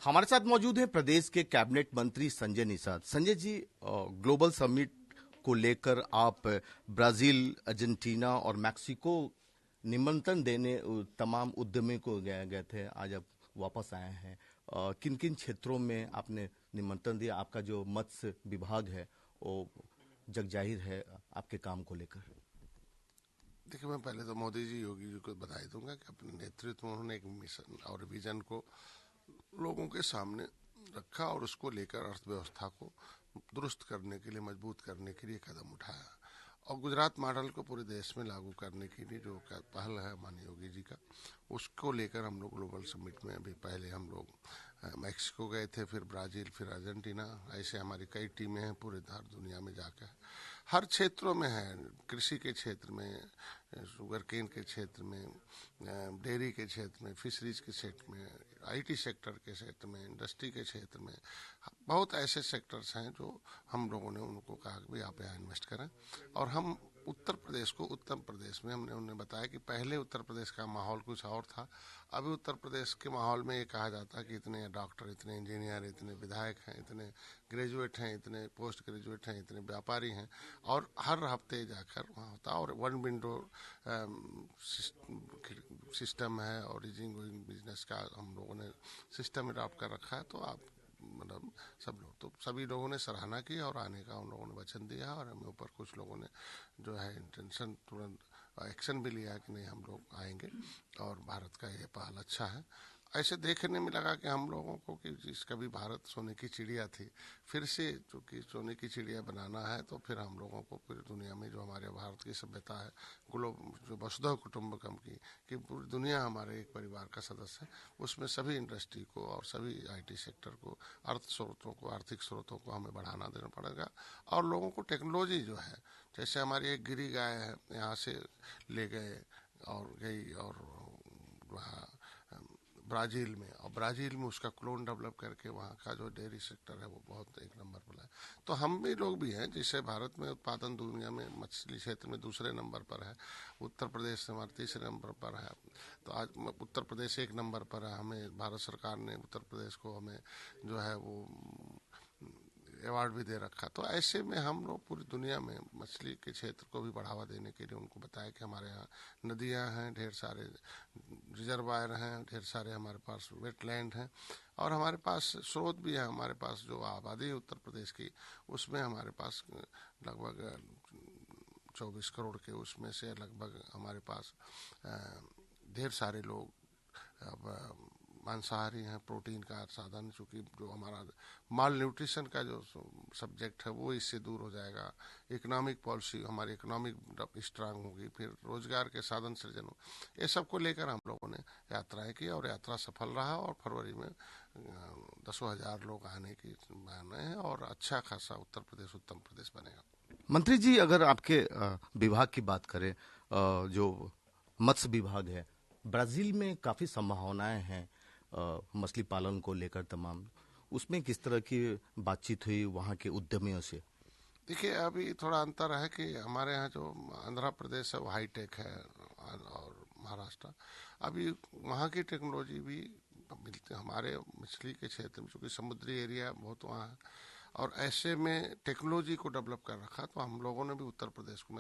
हमारे साथ मौजूद है प्रदेश के कैबिनेट मंत्री संजय निषाद। संजय जी, ग्लोबल समिट को लेकर आप ब्राजील, अर्जेंटीना और मैक्सिको निमंत्रण देने तमाम उद्यमी को गए थे, आज आप वापस आए हैं। किन किन क्षेत्रों में आपने निमंत्रण दिया? आपका जो मत्स्य विभाग है वो जगजाहिर है आपके काम को लेकर। देखिए, मैं पहले तो मोदी जी, योगी जी को बधाई दूंगा कि अपने नेतृत्व में उन्होंने एक मिशन और विजन को लोगों के सामने रखा और उसको लेकर अर्थव्यवस्था को दुरुस्त करने के लिए, मजबूत करने के लिए कदम उठाया। और गुजरात मॉडल को पूरे देश में लागू करने के लिए जो पहल है माननीय योगी जी का, उसको लेकर हम लोग ग्लोबल समिट में अभी पहले हम लोग मैक्सिको गए थे, फिर ब्राज़ील, फिर अर्जेंटीना। ऐसे हमारी कई टीमें हैं पूरे दुनिया में जाकर, हर क्षेत्रों में है। कृषि के क्षेत्र में, शुगर केन के क्षेत्र में, डेयरी के क्षेत्र में, फिशरीज के क्षेत्र में, आईटी सेक्टर के क्षेत्र में, इंडस्ट्री के क्षेत्र में, बहुत ऐसे सेक्टर्स हैं जो हम लोगों ने उनको कहा कि भाई आप यहाँ इन्वेस्ट करें। और हम उत्तर प्रदेश को उत्तम प्रदेश में हमने उन्हें बताया कि पहले उत्तर प्रदेश का माहौल कुछ और था। अभी उत्तर प्रदेश के माहौल में ये कहा जाता है कि इतने डॉक्टर, इतने इंजीनियर, इतने विधायक हैं, इतने ग्रेजुएट हैं, इतने पोस्ट ग्रेजुएट हैं, इतने व्यापारी हैं, और हर हफ्ते जाकर वहाँ होता। और वन विंडो सिस्टम है और ईजिंग गोइंग बिजनेस का हम लोगों ने सिस्टम अडॉप्ट कर रखा है। तो आप मतलब सब लोग, तो सभी लोगों ने सराहना की और आने का उन लोगों ने वचन दिया। और हमें ऊपर कुछ लोगों ने जो है इंटेंशन, तुरंत एक्शन भी लिया कि नहीं हम लोग आएंगे और भारत का ये पहल अच्छा है। ऐसे देखने में लगा कि हम लोगों को कि जिसका भी भारत सोने की चिड़िया थी, फिर से चूँकि सोने की चिड़िया बनाना है, तो फिर हम लोगों को पूरी दुनिया में जो हमारे भारत की सभ्यता है, जो वसुधैव कुटुंबकम की, कि पूरी दुनिया हमारे एक परिवार का सदस्य है, उसमें सभी इंडस्ट्री को और सभी आईटी सेक्टर को, अर्थ स्रोतों को, आर्थिक स्रोतों को हमें बढ़ाना देना पड़ेगा। और लोगों को टेक्नोलॉजी जो है, जैसे हमारी एक गिरी गाय है, यहाँ से ले गए और गई और वहाँ ब्राज़ील में, और ब्राज़ील में उसका क्लोन डेवलप करके वहाँ का जो डेयरी सेक्टर है वो बहुत एक नंबर पर है। तो हम भी लोग भी हैं, जिससे भारत में उत्पादन दुनिया में मछली क्षेत्र में दूसरे नंबर पर है, उत्तर प्रदेश हमारे तीसरे नंबर पर है। तो आज उत्तर प्रदेश एक नंबर पर है। हमें भारत सरकार ने उत्तर प्रदेश को हमें जो है वो अवार्ड भी दे रखा। तो ऐसे में हम लोग पूरी दुनिया में मछली के क्षेत्र को भी बढ़ावा देने के लिए उनको बताया कि हमारे यहाँ नदियाँ हैं, ढेर सारे रिजर्वायर हैं, ढेर सारे हमारे पास वेटलैंड हैं, और हमारे पास स्रोत भी है। हमारे पास जो आबादी है उत्तर प्रदेश की, उसमें हमारे पास लगभग 24 करोड़ के उसमें से लगभग हमारे पास ढेर सारे लोग अब मांसाहारी हैं। प्रोटीन का साधन, चूँकि जो हमारा माल न्यूट्रिशन का जो सब्जेक्ट है वो इससे दूर हो जाएगा। इकोनॉमिक पॉलिसी, हमारी इकोनॉमिक स्ट्रांग होगी, फिर रोजगार के साधन सृजन हो। ये सब को लेकर हम लोगों ने यात्राएं की और यात्रा सफल रहा। और फरवरी में 10,000 लोग आने की संभावना है और अच्छा खासा उत्तर प्रदेश उत्तम प्रदेश बनेगा। मंत्री जी, अगर आपके विभाग की बात करें, जो मत्स्य विभाग है, ब्राजील में काफ़ी संभावनाएं हैं मछली पालन को लेकर तमाम, उसमें किस तरह की बातचीत हुई वहाँ के उद्यमियों से? देखिए, अभी थोड़ा अंतर है कि हमारे यहाँ जो आंध्र प्रदेश है वो हाईटेक है और महाराष्ट्र, अभी वहाँ की टेक्नोलॉजी भी मिलती है। हमारे मछली के क्षेत्र में चूँकि समुद्री एरिया बहुत वहाँ है और ऐसे में टेक्नोलॉजी को डेवलप कर रखा, तो हम लोगों ने भी उत्तर प्रदेश को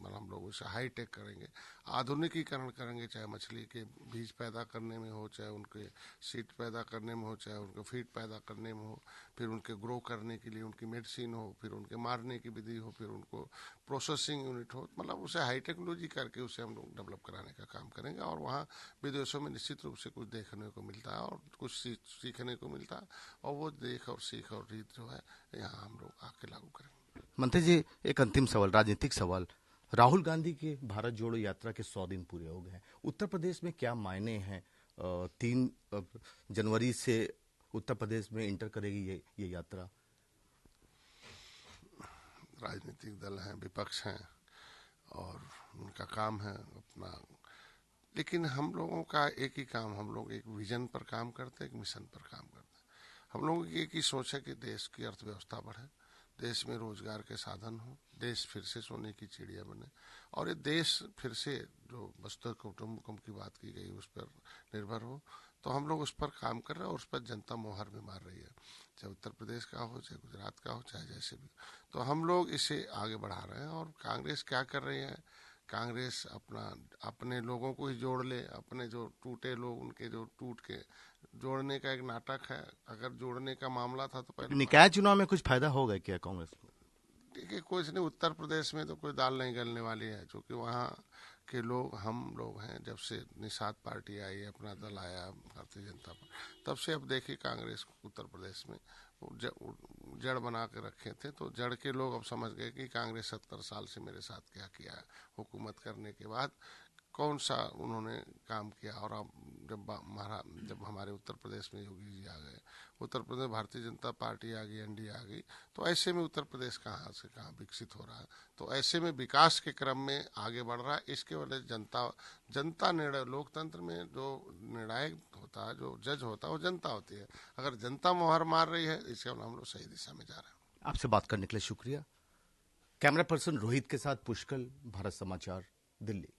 हम लोग उसे हाई टेक करेंगे, आधुनिकीकरण करेंगे, चाहे मछली के बीज पैदा करने में हो, चाहे उनके सीड पैदा करने में हो, चाहे उनके फीड पैदा करने में हो, फिर उनके ग्रो करने के लिए उनकी मेडिसिन हो, फिर उनके मारने की विधि हो, फिर उनको प्रोसेसिंग यूनिट हो, मतलब उसे हाई टेक्नोलॉजी करके उसे हम लोग डेवलप कराने का काम करेंगे। और वहाँ विदेशों में निश्चित रूप से कुछ देखने को मिलता है और कुछ सीखने को मिलता है, और वो देख और सीख और रीत जो है यहाँ हम लोग आके लागू करें। मंत्री जी, एक अंतिम सवाल, राजनीतिक सवाल। राहुल गांधी की भारत जोड़ो यात्रा के 100 दिन पूरे हो गए हैं। उत्तर प्रदेश में क्या मायने हैं? 3 जनवरी से उत्तर प्रदेश में इंटर करेगी ये यात्रा। राजनीतिक दल हैं, विपक्ष हैं और उनका काम है अपना, लेकिन हम लोगों का एक ही काम, हम लोग एक विजन पर काम करते हैं, एक मिशन पर काम करते हैं। हम लोगों की एक ही सोच है कि देश की अर्थव्यवस्था बढ़े, देश में रोजगार के साधन हो, देश फिर से सोने की चिड़िया बने, और ये देश फिर से जो वसुधैव कुटुंबकम की बात की गई उस पर निर्भर हो। तो हम लोग उस पर काम कर रहे हैं और उस पर जनता मोहर भी मार रही है, चाहे उत्तर प्रदेश का हो, चाहे गुजरात का हो, चाहे जैसे भी। तो हम लोग इसे आगे बढ़ा रहे हैं। और कांग्रेस क्या कर रही है, कांग्रेस अपने लोगों को ही जोड़ ले, अपने जो टूटे लोग उनके जो टूट के जोड़ने का एक नाटक है। अगर जोड़ने का मामला था तो पहले निकाय चुनाव में कुछ फायदा होगा क्या कांग्रेस को? देखिए, कुछ नहीं, उत्तर प्रदेश में तो कोई दाल नहीं गलने वाली है, क्योंकि वहाँ के लोग हम लोग हैं। जब से निषाद पार्टी आई, अपना दल आया भारतीय जनता पार्टी, तब से अब देखिए कांग्रेस को उत्तर प्रदेश में जड़ बना के रखे थे। तो जड़ के लोग अब समझ गए कि कांग्रेस 70 साल से मेरे साथ क्या किया है, हुकूमत करने के बाद कौन सा उन्होंने काम किया। और अब जब हमारे उत्तर प्रदेश में योगी जी आ गए, उत्तर प्रदेश भारतीय जनता पार्टी आ गई, एनडीए आ गई, तो ऐसे में उत्तर प्रदेश कहाँ से कहाँ विकसित हो रहा है। तो ऐसे में विकास के क्रम में आगे बढ़ रहा है। इसके वजह जनता निर्णय, लोकतंत्र में जो निर्णायक होता है, जो जज होता है, वो जनता होती है। अगर जनता मोहर मार रही है, इसके हम लोग सही दिशा में जा रहे हैं। आपसे बात करने के लिए शुक्रिया। कैमरा पर्सन रोहित के साथ पुष्कल, भारत समाचार, दिल्ली।